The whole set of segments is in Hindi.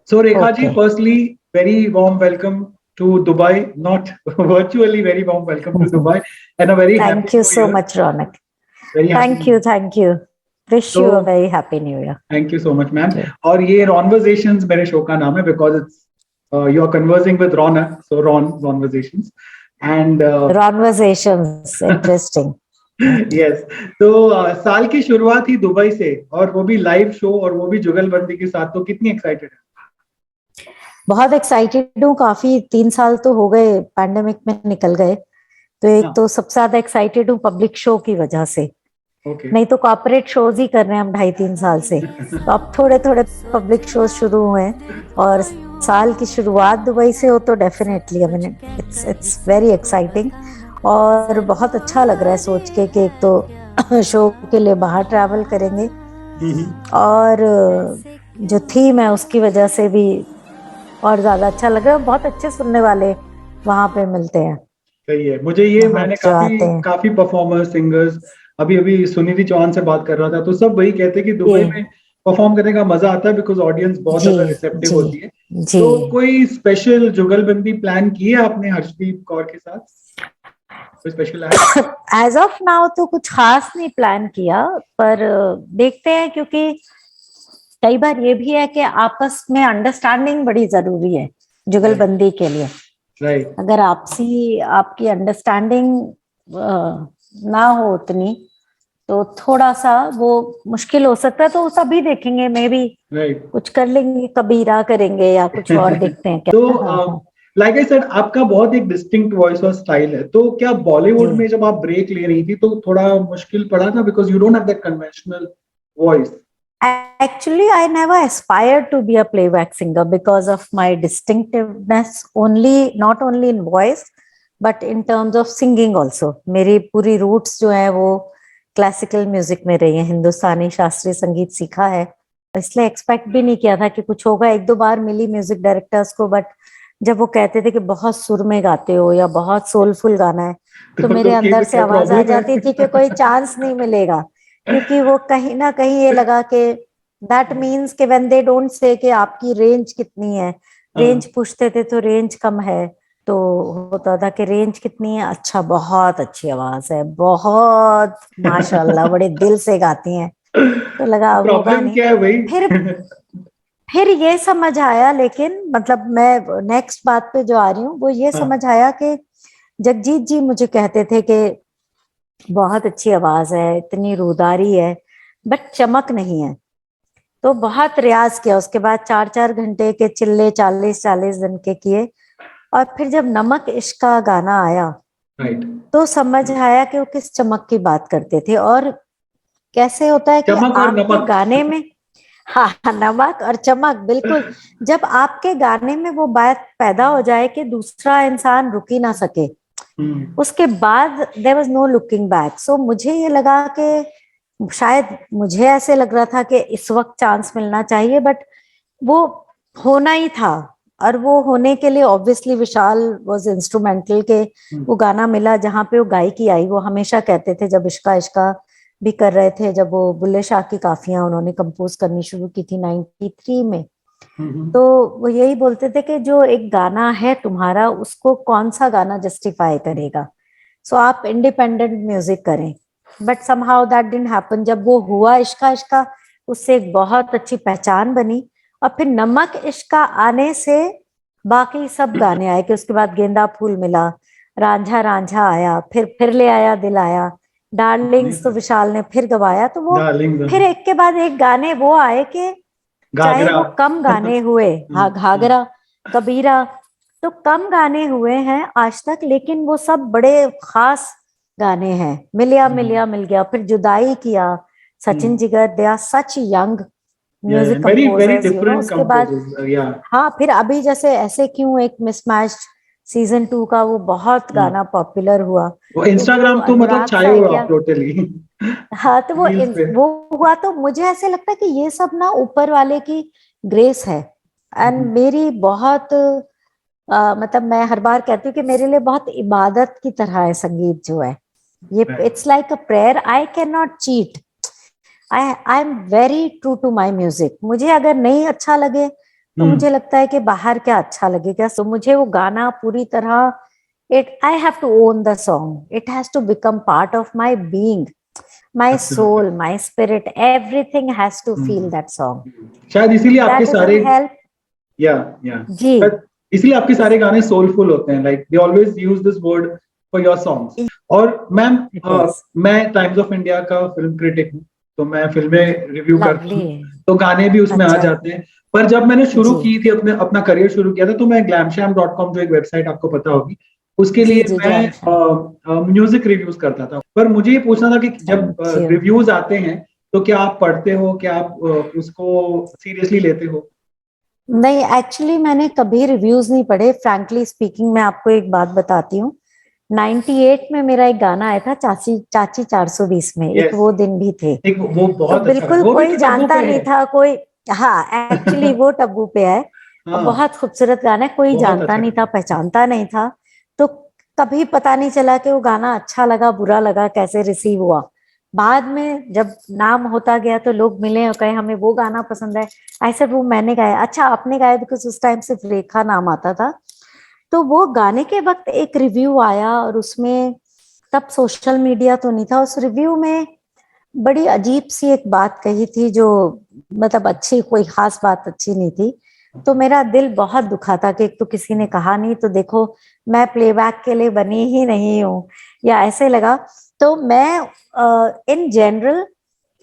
So Rekha ji, okay, firstly, very warm welcome to Dubai. Not virtually, very warm welcome to Dubai, and a very happy thank you New so Year. Much Raunak. Very happy thank New you, Year. Thank you. Wish you a So very happy new year. thank you so much, ma'am. जी. और ये Ronversations मेरे शो का नाम है because it's you are conversing with Ronak, so Ronversations, and conversations interesting. Yes. तो साल की शुरुआत ही दुबई से, और वो भी लाइव शो, और वो भी जुगलबंदी के साथ. तो कितनी एक्साइटेड है? बहुत एक्साइटेड हूँ. काफी 3 साल तो हो गए, पैंडेमिक में निकल गए. तो एक हाँ. तो सबसे ज्यादा एक्साइटेड हूँ पब्लिक शो की वजह से. ओके. नहीं तो कॉर्पोरेट शोज ही कर रहे हैं हम 2.5-3 साल से. तो अब थोड़े थोड़े पब्लिक शोज शुरू हुए हैं. और साल की शुरुआत दुबई से हो तो definitely I mean it's very exciting. और बहुत अच्छा लग रहा है सोच के कि एक तो शो के लिए बाहर ट्रैवल करेंगे, और जो थीम है उसकी वजह से भी और ज्यादा अच्छा लग रहा है. बहुत अच्छे सुनने वाले वहां पे मिलते हैं. सही है. मुझे ये, वहां मैंने जो काफी आते हैं. काफी परफॉर्मर्स, सिंगर्स, अभी अभी सुनिधि चौहान से बात कर रहा था, तो सब वही कहते हैं कि दुबई जी में परफॉर्म करने का मजा आता है बिकॉज ऑडियंस बहुत जी ज्यादा रिसेप्टिव जी होती है. जी. तो कोई स्पेशल जुगलबंदी प्लान की है आपने हर्षदीप कौर के साथ? कोई special act? As of now तो कुछ खास नहीं प्लान किया, पर देखते हैं, क्योंकि कई बार ये भी है कि आपस में अंडरस्टैंडिंग बड़ी जरूरी है राइट. जुगलबंदी के लिए. राइट. अगर आपसी आपकी अंडरस्टैंडिंग ना हो उतनी, तो थोड़ा सा वो मुश्किल हो सकता है. तो सभी देखेंगे, मे भी राइट. कुछ कर लेंगे, कबीरा करेंगे या कुछ और देखते हैं तो क्या. हाँ हाँ. लाइक आई सेड, आपका बहुत एक डिस्टिंक्ट वॉइस और स्टाइल है. तो क्या जी. बॉलीवुड में जब आप ब्रेक ले रही थी तो थोड़ा मुश्किल पड़ा था because you don't have that conventional voice? Actually, I never aspired to be a playback singer because of my distinctiveness, only not only in voice but in terms of singing also. मेरी पूरी roots जो है वो क्लासिकल म्यूजिक में रही है, हिंदुस्तानी शास्त्रीय संगीत सीखा है. इसलिए एक्सपेक्ट भी नहीं किया था कि कुछ होगा. 1-2 बार मिली म्यूजिक डायरेक्टर्स को, बट जब वो कहते थे कि बहुत सुर में गाते हो या बहुत सोलफुल गाना है, तो मेरे अंदर से क्या आवाज आ प्रॉब्लम जाती थी कि है? कोई चांस नहीं मिलेगा. क्योंकि वो कहीं ना कहीं ये लगा कि दैट मीन्स कि व्हेन दे डोंट से कि आपकी रेंज कितनी है. रेंज हाँ. पूछते थे तो रेंज कम है. तो होता था कि रेंज कितनी है. अच्छा, बहुत अच्छी आवाज है, बहुत माशाल्लाह, बड़े दिल से गाती हैं. तो लगा अब होगा प्रॉब्लम नहीं. क्या है भाई? फिर ये समझ आया, लेकिन मतलब मैं नेक्स्ट बात पे जो आ रही हूँ वो ये हाँ. समझ आया कि जगजीत जी मुझे कहते थे कि बहुत अच्छी आवाज है, इतनी रुदारी है, बट चमक नहीं है. तो बहुत रियाज किया. उसके बाद 4-4 घंटे के चिल्ले 40-40 दिन के किए. और फिर जब नमक इश्क का गाना आया राइट. तो समझ आया कि वो किस चमक की बात करते थे. और कैसे होता है कि चमक और आपके नमक. गाने में, हाँ हाँ, नमक और चमक, बिल्कुल. जब आपके गाने में वो बात पैदा हो जाए कि दूसरा इंसान रुक ही ना सके, उसके बाद there was no looking back. So मुझे ये लगा कि शायद मुझे ऐसे लग रहा था कि इस वक्त चांस मिलना चाहिए, बट वो होना ही था. और वो होने के लिए ऑब्वियसली विशाल वाज इंस्ट्रूमेंटल के वो गाना मिला. जहाँ पे वो गायकी आई, वो हमेशा कहते थे जब इश्का इश्का भी कर रहे थे, जब वो बुल्ले शाह की काफियां उन्होंने कंपोज करनी शुरू की थी 93 में, तो वो यही बोलते थे कि जो एक गाना है तुम्हारा, उसको कौन सा गाना जस्टिफाई करेगा. सो आप इंडिपेंडेंट म्यूजिक करें. But somehow that didn't happen. जब वो हुआ इश्का इश्का, उससे एक बहुत अच्छी पहचान बनी. और फिर नमक इश्का आने से बाकी सब गाने आए, कि उसके बाद गेंदा फूल मिला, रांझा रांझा आया, फिर ले आया दिल आया, डार्लिंग्स तो विशाल ने फिर गवाया. तो वो डार्लिंग. फिर एक के बाद एक गाने वो आए कि चाहे घाघरा. वो कम गाने हुए, हाँ, घाघरा, कबीरा, तो कम गाने हुए हैं आज तक, लेकिन वो सब बड़े खास गाने हैं. मिलिया मिलिया मिल गया, फिर जुदाई किया, Sachin Jigar, they are such young music very very composers, different उसके बाद कंपोजर्स. या. हाँ, फिर अभी जैसे ऐसे क्यों, एक मिसमैच सीजन 2 का वो बहुत गाना पॉपुलर हुआ. वो तो वो इंस्टाग्राम तो मतलब अनुराग छाए सा है हो क्या. आप टोटली हाँ, तो रील्स पे. वो हुआ. तो मुझे ऐसे लगता है कि ये सब ना ऊपर वाले की ग्रेस है. एंड मेरी बहुत मतलब मैं हर बार कहती हूँ कि मेरे लिए बहुत इबादत की तरह है संगीत जो है. ये it's like a prayer. I can not cheat. I am very true to my music. मुझे अगर नहीं अच्छा लगे तो मुझे लगता है कि बाहर क्या अच्छा लगेगा। सो मुझे वो गाना पूरी तरह, it I have to own the song, it has to become part of my being, my absolutely. Soul, my spirit, everything has to feel that song. शायद इसीलिए आपके दैट सारे, डजंट हेल्प। या या जी। शायद इसलिए आपके सारे गाने सोलफुल होते हैं, like they always use this word for your songs. और मैम, इट इज मैं टाइम्स ऑफ इंडिया का फिल्म क्रिटिक हूँ, तो मैं फिल्में रिव्यू करता लवली। हूँ, तो गाने भी उसमें आ अच्छा। जाते हैं। पर जब मैंने शुरू जी की थी, अपना करियर शुरू किया था, तो मैं glamsham.com, जो एक वेबसाइट आपको पता होगी, उसके जी लिए जी, मैं ग्लैम शैम। म्यूजिक रिव्यूज करता था। पर मुझे ये पूछना था कि जब थैंक यू। रिव्यूज आते हैं, तो क्या आप पढ़ते हो, क्या आप उसको सीरियसली लेते हो? नहीं, एक्चुअली मैंने कभी रिव्यूज नहीं पढ़े, फ्रैंकली स्पीकिंग। मैं आपको एक बात बताती हूँ, 98 में मेरा एक गाना आया था, चाची चाची 420 में, एक यस, वो दिन भी थे। एक वो तो बहुत अच्छा गाना, बिल्कुल वो भी कोई तो टब्बू जानता पे नहीं है। था कोई। हाँ, एक्चुअली वो टब्बू पे है। और हाँ, बहुत खूबसूरत गाना है, कोई बहुत जानता अच्छा नहीं गाना था, है। पहचानता नहीं था। तो कभी पता नहीं चला कि वो गाना अच्छा लगा बुरा लगा, कैसे रिसीव हुआ। बाद में जब नाम होता गया तो लोग मिले और कहे हमें वो गाना पसंद है। आई सेड वो मैंने गाया। अच्छा, आपने गाया? बिकॉज उस टाइम सिर्फ रेखा नाम आता था। तो वो गाने के वक्त एक रिव्यू आया, और उसमें तब सोशल मीडिया तो नहीं था। उस रिव्यू में बड़ी अजीब सी एक बात कही थी, जो मतलब अच्छी, कोई खास बात अच्छी नहीं थी। तो मेरा दिल बहुत दुखा था कि एक तो किसी ने कहा नहीं, तो देखो मैं प्लेबैक के लिए बनी ही नहीं हूँ, या ऐसे लगा। तो मैं इन जनरल,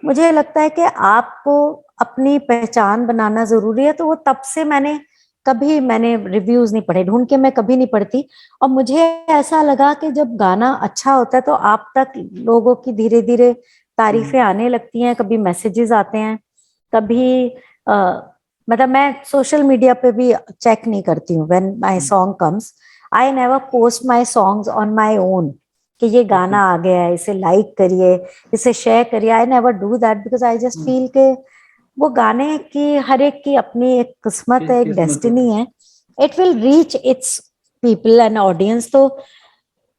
मुझे लगता है कि आपको अपनी पहचान बनाना जरूरी है। तो वो तब से मैंने रिव्यूज नहीं पढ़े, ढूंढ के मैं कभी नहीं पढ़ती। और मुझे ऐसा लगा कि जब गाना अच्छा होता है तो आप तक लोगों की धीरे धीरे तारीफें आने लगती हैं, कभी मैसेजेस आते हैं, कभी मतलब मैं सोशल मीडिया पे भी चेक नहीं करती हूँ। When my song comes, I never post my songs on my own कि ये गाना आ गया है, इसे लाइक करिए, इसे शेयर करिए। I never do that, because I just feel के वो गाने की हर एक की अपनी एक किस्मत है, एक किस्मत डेस्टिनी होती है। है। It will reach its people and audience. तो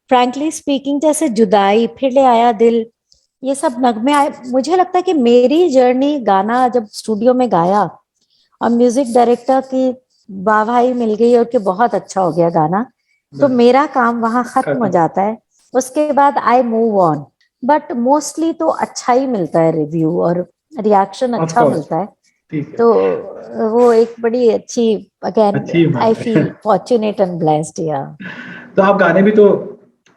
फ्रैंकली स्पीकिंग, जैसे जुदाई, फिर ले आया दिल, ये सब नगमे आए। मुझे लगता है कि मेरी जर्नी, गाना जब स्टूडियो में गाया और म्यूजिक डायरेक्टर की वाहवाही मिल गई और कि बहुत अच्छा हो गया गाना, तो बस मेरा काम वहां खत्म हो खत्म। जाता है। उसके बाद I move on. But mostly तो अच्छा ही मिलता है रिव्यू, और रिएक्शन ऑफ अच्छा कोर्स। मिलता है। ठीक है। तो वो एक बड़ी अच्छी, अगेन अच्छी आई बात है। Feel fortunate and blessed. या तो आप गाने भी तो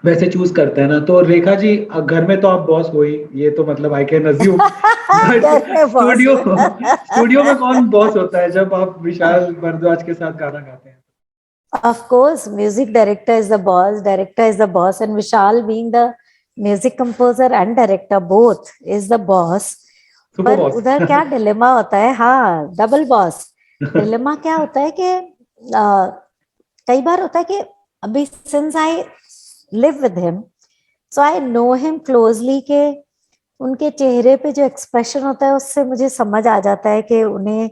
वैसे चूज करते हैं ना, तो रेखा जी, घर में तो आप बॉस हो ही, ये तो मतलब आई कैन अज्यूम। बट घर में बॉस। स्टूडियो में कौन बॉस होता है जब आप विशाल भारद्वाज के साथ गाना गाते हैं? Of course, music director is the boss, director is the boss, and Vishal being the music composer and director both is the boss. Super पर बॉस। उधर क्या डिलेमा होता है, हाँ, डबल बॉस। डिलेमा क्या होता है कि कई बार होता है कि अभी since I live with him, so I know him closely, के उनके चेहरे पे जो एक्सप्रेशन होता है उससे मुझे समझ आ जाता है कि उन्हें,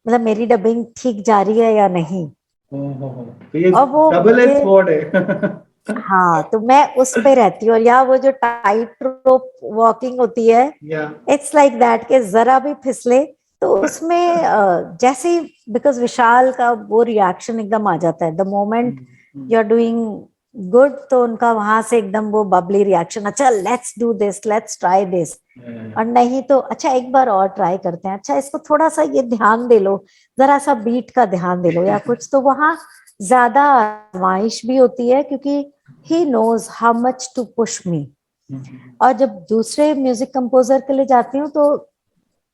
मतलब मेरी डबिंग ठीक जा रही है या नहीं। तो ये और वो डबल एज मुझे, स्वॉर्ड है। हाँ, तो मैं उस पे रहती हूँ। और या वो जो टाइट रोप वॉकिंग होती है, या इट्स लाइक दैट, के जरा भी फिसले तो उसमें जैसे ही, बिकॉज विशाल का वो रिएक्शन एकदम आ जाता है the moment you are doing good, तो उनका वहां से एकदम वो बबली रिएक्शन, अच्छा let's do this, let's try this. और नहीं तो अच्छा एक बार और ट्राई करते हैं, अच्छा इसको थोड़ा सा ये ध्यान दे लो, जरा सा बीट का ध्यान दे लो या कुछ। तो वहां ज्यादा आजमाइश भी होती है, क्योंकि he knows how much to push me. और जब दूसरे म्यूजिक कंपोजर के लिए जाती हूँ तो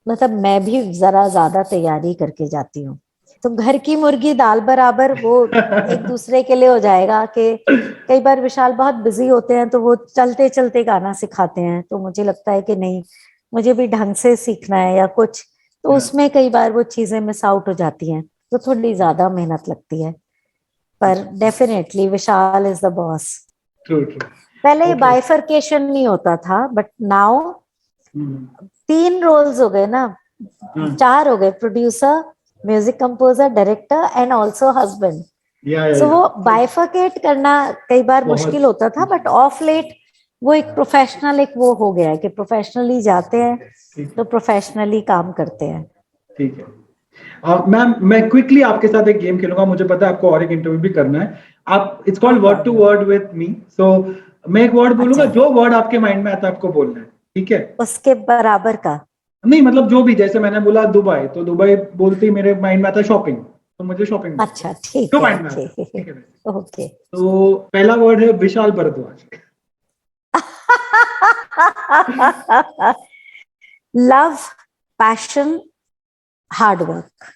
मतलब मैं भी जरा ज्यादा तैयारी करके जाती हूँ। तो घर की मुर्गी दाल बराबर, वो एक दूसरे के लिए हो जाएगा कि कई बार विशाल बहुत बिजी होते हैं तो वो चलते चलते गाना सिखाते हैं, तो मुझे लगता है कि नहीं, मुझे भी ढंग से सीखना है या कुछ। तो उसमें कई बार वो चीजें मिस आउट हो जाती हैं, तो थोड़ी ज्यादा मेहनत लगती है। पर definitely Vishal is the boss. True true. पहले ओके। बाइफरकेशन नहीं होता था, बट नाउ 3 रोल्स हो गए ना, 4 हो गए, producer, music composer, director and also husband. So या वो बाइफरकेट करना कई बार मुश्किल बहुत होता था, बट ऑफ लेट वो एक प्रोफेशनल, एक वो हो गया है कि प्रोफेशनली जाते हैं ठीक तो है। प्रोफेशनली काम करते हैं। ठीक है। मैम मैं क्विकली आपके साथ एक गेम खेलूंगा, मुझे पता है आपको और एक इंटरव्यू भी करना है। आप, it's no called word to problem. Word with me. So मैं एक वर्ड बोलूंगा, अच्छा, जो वर्ड आपके माइंड में आता है आपको बोलना है, ठीक है? उसके बराबर का। नहीं मतलब जो भी, जैसे मैंने बोला दुबई, तो दुबई बोलते ही मेरे माइंड में आता है शॉपिंग, तो मुझे शॉपिंग बोलना है। अच्छा, ठीक जो है, माइंड में आता ओके। है, ठीक है? ओके। तो पहला वर्ड है Vishal Bhardwaj. Love, passion, hard work.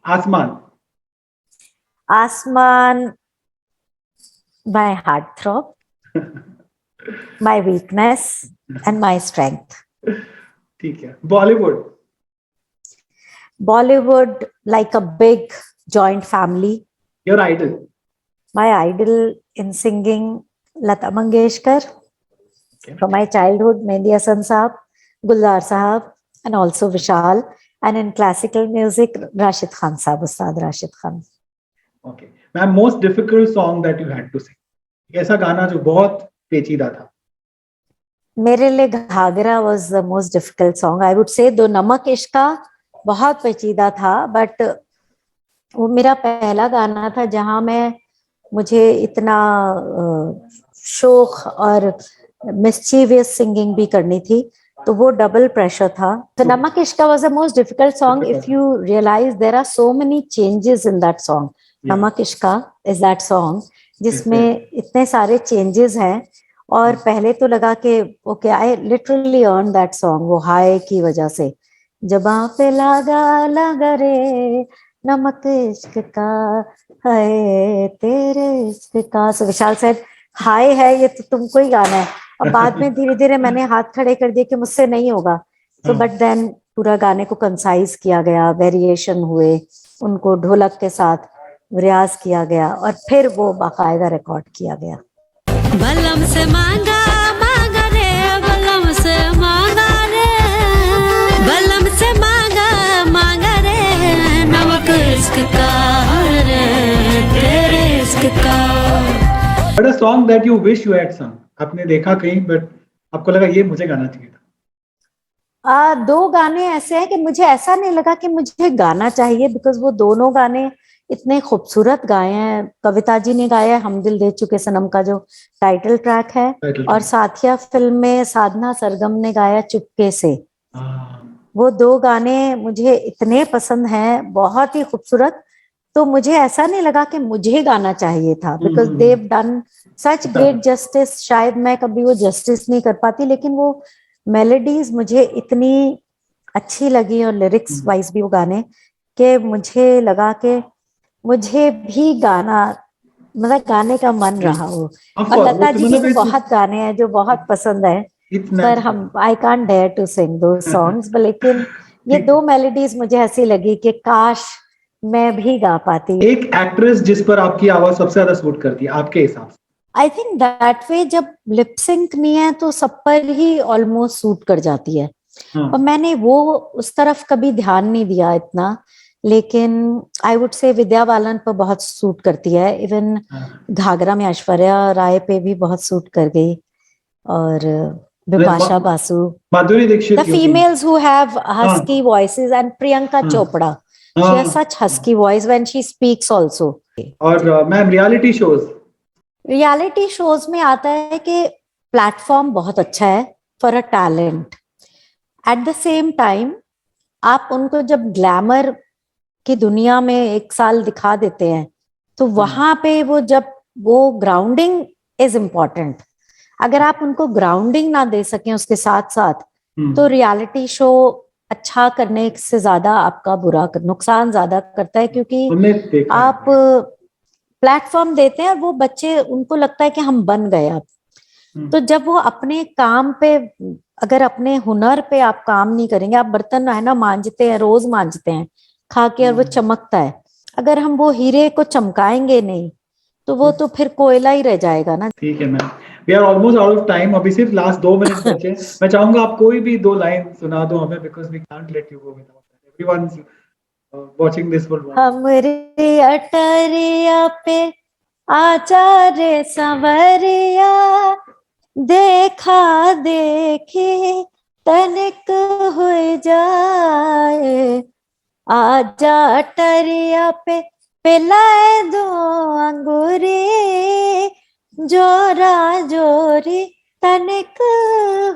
आसमान। आसमान, my heart throb, my weakness and my strength. ठीक है। Bollywood. Bollywood, like a big joint family. Your idol. My idol in singing, Lata Mangeshkar. Okay. From my childhood, Mehndi Hasan Saab, Gulzar Sahab, and also Vishal. And in classical music, Rashid Khan Saab, Ustad Rashid Khan. Okay. Ma'am most difficult song that you had to sing, ऐसा गाना जो बहुत पेचीदा था। मेरे लिए Ghaghara was the most difficult song. I would say दो नमक इश्का बहुत पेचीदा था, बट वो मेरा पहला गाना था जहां मुझे इतना शोक और मिस्चीवियस सिंगिंग भी करनी थी, तो वो डबल प्रेशर था। तो नमक इश्का was the most difficult song. If you realise there are so many changes in that song. नमक इश्का इज दैट सॉन्ग जिसमें इतने सारे चेंजेस हैं। और पहले तो लगा कि okay, I literally earn that song वो हाय की वजह से। जबां पे लगा लगा रे नमक इश्क का, हाय तेरे इश्क का। सो विशाल सेड हाय है ये तो तुमको ही गाना है। अब बाद में धीरे धीरे मैंने हाथ खड़े कर दिए कि मुझसे नहीं होगा। तो बट देन पूरा गाने को कंसाइज किया गया, वेरिएशन हुए, उनको ढोलक के साथ रियाज किया गया और फिर वो बाकायदा रिकॉर्ड किया गया। बलम से मांगा मांगा रे, बलम से मांगा रे, बलम से मांगा मांगा रे, नमक इश्क का रे, तेरे इश्क का। But a song that you wish you had sung, आपने देखा कहीं बट आपको लगा ये मुझे गाना चाहिए था? दो गाने ऐसे हैं कि मुझे ऐसा नहीं लगा कि मुझे गाना चाहिए, बिकॉज वो दोनों गाने इतने खूबसूरत गाए हैं। कविता जी ने गाया है हम दिल दे चुके सनम का जो टाइटल ट्रैक है, और साथिया फिल्म में साधना सरगम ने गाया चुपके से। वो दो गाने मुझे इतने पसंद हैं, बहुत ही खूबसूरत। तो मुझे ऐसा नहीं लगा कि मुझे गाना चाहिए था, because they've done such great justice. शायद मैं कभी वो जस्टिस नहीं कर पाती, लेकिन वो मेलोडीज मुझे इतनी अच्छी लगी और लिरिक्स वाइज भी वो गाने, कि मुझे लगा कि मुझे भी गाना, मतलब गाने का मन रहा वो। और लता जी के तो बहुत गाने हैं जो बहुत पसंद है, पर हम I can't dare to sing those songs. लेकिन ये दो मेलोडीज मुझे ऐसी लगी कि काश मैं भी गा पाती। एक एक्ट्रेस जिस पर आपकी आवाज सबसे ज्यादा सूट करती है आपके हिसाब से? आई थिंक दैट वे, जब लिप सिंक नहीं है तो सब पर ही ऑलमोस्ट सूट कर जाती है। और मैंने वो उस तरफ कभी ध्यान नहीं दिया इतना, लेकिन I would say Vidya Balan पर बहुत सूट करती है। इवन घाघरा में ऐश्वर्या राय पे भी बहुत सूट कर गई, और Bipasha Basu, Madhuri Dixit, the females who have husky voices, and Priyanka Chopra, she has such husky voice when she speaks also. और मैम रियलिटी शोज में आता है कि प्लेटफॉर्म बहुत अच्छा है for a talent. At the same time आप उनको जब ग्लैमर की दुनिया में एक साल दिखा देते हैं, तो वहां पे वो जब वो ग्राउंडिंग इज इम्पोर्टेंट। अगर आप उनको ग्राउंडिंग ना दे सकें उसके साथ साथ, तो रियलिटी शो अच्छा करने से ज्यादा आपका नुकसान ज्यादा करता है, क्योंकि आप प्लेटफॉर्म देते हैं और वो बच्चे, उनको लगता है कि हम बन गए अब। तो जब वो अपने काम पे, अगर अपने हुनर पे आप काम नहीं करेंगे, आप बर्तन है ना मांजते हैं, रोज मांजते हैं खा के, और वो चमकता है। अगर हम वो हीरे को चमकाएंगे नहीं, तो वो तो फिर कोयला ही रह जाएगा ना। ठीक है ma'am, we are almost out of time, अभी सिर्फ लास्ट 2 मिनट बचे। मैं चाहूंगा आप कोई भी 2 लाइन सुना दो हमें, because we can't let you go without everyone watching this will want. हमरे अटरिया पे आचार्य संवरिया, देखा देखी तनिक हो जाए, आजा अटरिया पे पिलाए दो अंगूरी, जोरा जोरी तनिक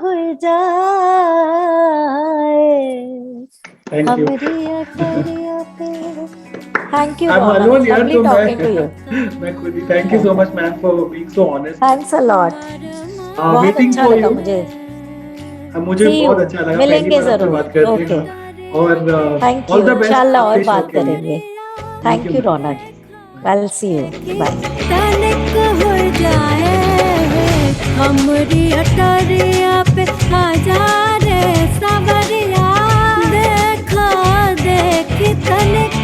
हो जाए थैंक यू। हमारी अटरिया पे। Thank you I'm Raunak, alone here, lovely to talking to you. मैं खुद ही thank you so much ma'am for being so honest. Thanks a lot, बहुत वेटिंग अच्छा फॉर लगा यू। मुझे। मुझे See you, बहुत अच्छा लगा, पहली मिलेंगे बार आपसे जरूर। बात करते ओके, हैं। और thank all you, the best इंशाल्लाह और आपके शो बात के लिए। करेंगे। Thank you Raunak, well see you, bye. तनिक हो जाए हमरी अटरिया पे हजारे सवरिया, देखा देख तनिक